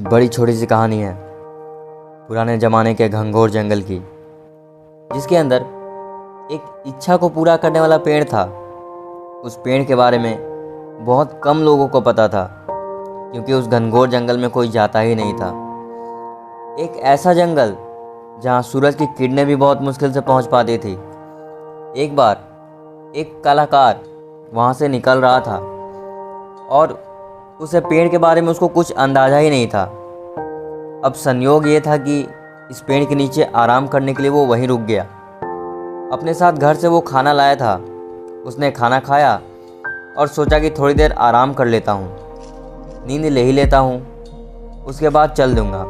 बड़ी छोटी सी कहानी है पुराने ज़माने के घंघोर जंगल की, जिसके अंदर एक इच्छा को पूरा करने वाला पेड़ था। उस पेड़ के बारे में बहुत कम लोगों को पता था, क्योंकि उस घनघोर जंगल में कोई जाता ही नहीं था। एक ऐसा जंगल जहाँ सूरज की किरणें भी बहुत मुश्किल से पहुँच पाती थी। एक बार एक कलाकार वहाँ से निकल रहा था और उसे पेड़ के बारे में उसको कुछ अंदाज़ा ही नहीं था। अब संयोग ये था कि इस पेड़ के नीचे आराम करने के लिए वो वहीं रुक गया। अपने साथ घर से वो खाना लाया था। उसने खाना खाया और सोचा कि थोड़ी देर आराम कर लेता हूँ, नींद ले ही लेता हूँ, उसके बाद चल दूँगा।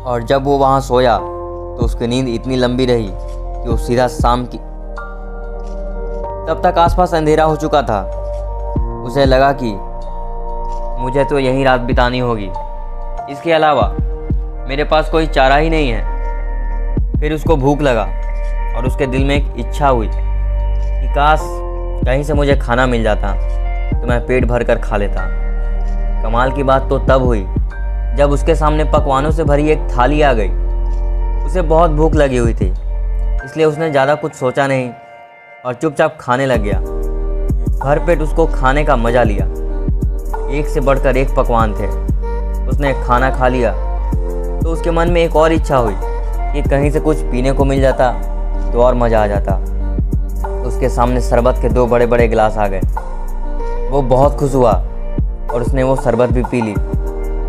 और जब वो वहाँ सोया तो उसकी नींद इतनी लंबी रही कि वो सीधा शाम की तब तक आसपास अंधेरा हो चुका था। उसे लगा कि मुझे तो यहीं रात बितानी होगी, इसके अलावा मेरे पास कोई चारा ही नहीं है। फिर उसको भूख लगा और उसके दिल में एक इच्छा हुई कि काश कहीं से मुझे खाना मिल जाता तो मैं पेट भर कर खा लेता। कमाल की बात तो तब हुई जब उसके सामने पकवानों से भरी एक थाली आ गई। उसे बहुत भूख लगी हुई थी, इसलिए उसने ज़्यादा कुछ सोचा नहीं और चुपचाप खाने लग गया। भरपेट उसको खाने का मज़ा लिया। एक से बढ़कर एक पकवान थे। उसने खाना खा लिया तो उसके मन में एक और इच्छा हुई कि कहीं से कुछ पीने को मिल जाता तो और मज़ा आ जाता। उसके सामने शरबत के 2 बड़े बड़े गिलास आ गए। वो बहुत खुश हुआ और उसने वो शरबत भी पी ली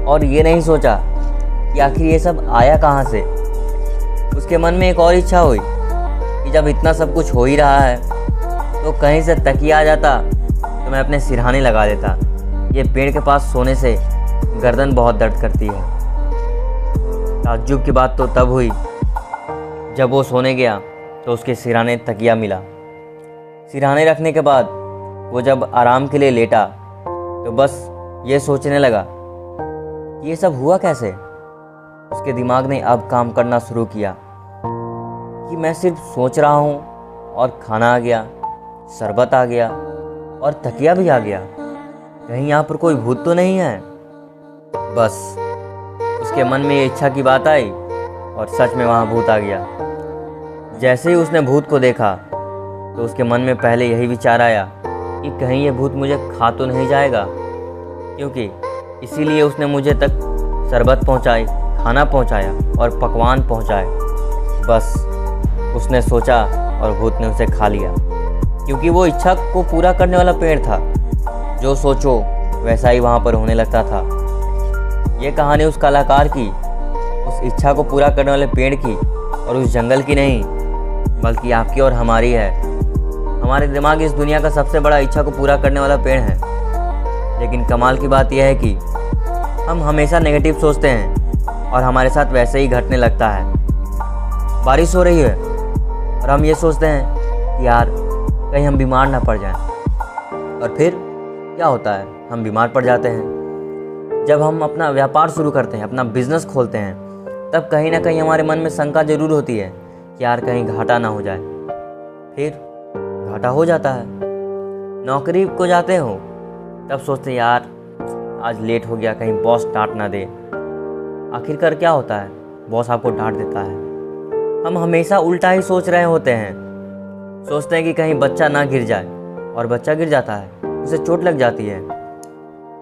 और ये नहीं सोचा कि आखिर ये सब आया कहाँ से। उसके मन में एक और इच्छा हुई कि जब इतना सब कुछ हो ही रहा है तो कहीं से तकिया आ जाता तो मैं अपने सिरहाने लगा देता। ये पेड़ के पास सोने से गर्दन बहुत दर्द करती है। ताज्जुब की बात तो तब हुई जब वो सोने गया तो उसके सिरहाने तकिया मिला। सिरहाने रखने के बाद वो जब आराम के लिए लेटा तो बस ये सोचने लगा कि ये सब हुआ कैसे। उसके दिमाग ने अब काम करना शुरू किया कि मैं सिर्फ सोच रहा हूँ और खाना आ गया, शरबत आ गया और तकिया भी आ गया। कहीं यहाँ पर कोई भूत तो नहीं है। बस उसके मन में ये इच्छा की बात आई और सच में वहाँ भूत आ गया। जैसे ही उसने भूत को देखा तो उसके मन में पहले यही विचार आया कि कहीं ये भूत मुझे खा तो नहीं जाएगा, क्योंकि इसीलिए उसने मुझे तक शरबत पहुँचाई, खाना पहुँचाया और पकवान पहुँचाए। बस उसने सोचा और भूत ने उसे खा लिया, क्योंकि वो इच्छा को पूरा करने वाला पेड़ था। जो सोचो वैसा ही वहाँ पर होने लगता था। ये कहानी उस कलाकार की, उस इच्छा को पूरा करने वाले पेड़ की और उस जंगल की नहीं, बल्कि आपकी और हमारी है। हमारे दिमाग इस दुनिया का सबसे बड़ा इच्छा को पूरा करने वाला पेड़ है। लेकिन कमाल की बात यह है कि हम हमेशा नेगेटिव सोचते हैं और हमारे साथ वैसे ही घटने लगता है। बारिश हो रही है और हम ये सोचते हैं कि यार कहीं हम बीमार ना पड़ जाएं, और फिर क्या होता है, हम बीमार पड़ जाते हैं। जब हम अपना व्यापार शुरू करते हैं, अपना बिजनेस खोलते हैं, तब कहीं ना कहीं हमारे मन में शंका जरूर होती है कि यार कहीं घाटा ना हो जाए। फिर घाटा हो जाता है। नौकरी को जाते हो तब सोचते हैं यार आज लेट हो गया, कहीं बॉस डांट ना दे। आखिरकार क्या होता है, बॉस आपको डांट देता है। हम हमेशा उल्टा ही सोच रहे होते हैं। सोचते हैं कि कहीं बच्चा ना गिर जाए, और बच्चा गिर जाता है, उसे चोट लग जाती है।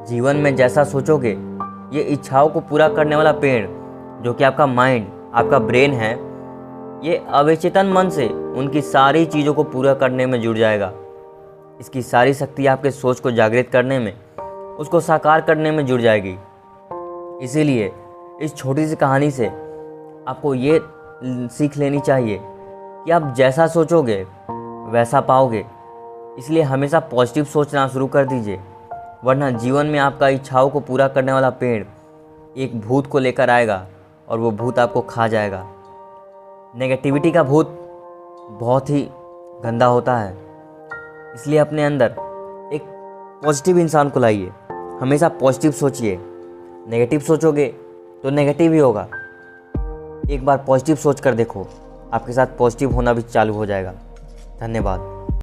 जीवन में जैसा सोचोगे, ये इच्छाओं को पूरा करने वाला पेड़ जो कि आपका माइंड, आपका ब्रेन है, ये अवचेतन मन से उनकी सारी चीज़ों को पूरा करने में जुड़ जाएगा। इसकी सारी शक्ति आपके सोच को जागृत करने में, उसको साकार करने में जुड़ जाएगी। इसीलिए इस छोटी सी कहानी से आपको ये सीख लेनी चाहिए कि आप जैसा सोचोगे वैसा पाओगे। इसलिए हमेशा पॉजिटिव सोचना शुरू कर दीजिए, वरना जीवन में आपका इच्छाओं को पूरा करने वाला पेड़ एक भूत को लेकर आएगा और वो भूत आपको खा जाएगा। नेगेटिविटी का भूत बहुत ही गंदा होता है, इसलिए अपने अंदर एक पॉजिटिव इंसान को लाइए। हमेशा पॉजिटिव सोचिए। नेगेटिव सोचोगे तो नेगेटिव ही होगा। एक बार पॉजिटिव सोच कर देखो, आपके साथ पॉजिटिव होना भी चालू हो जाएगा। धन्यवाद।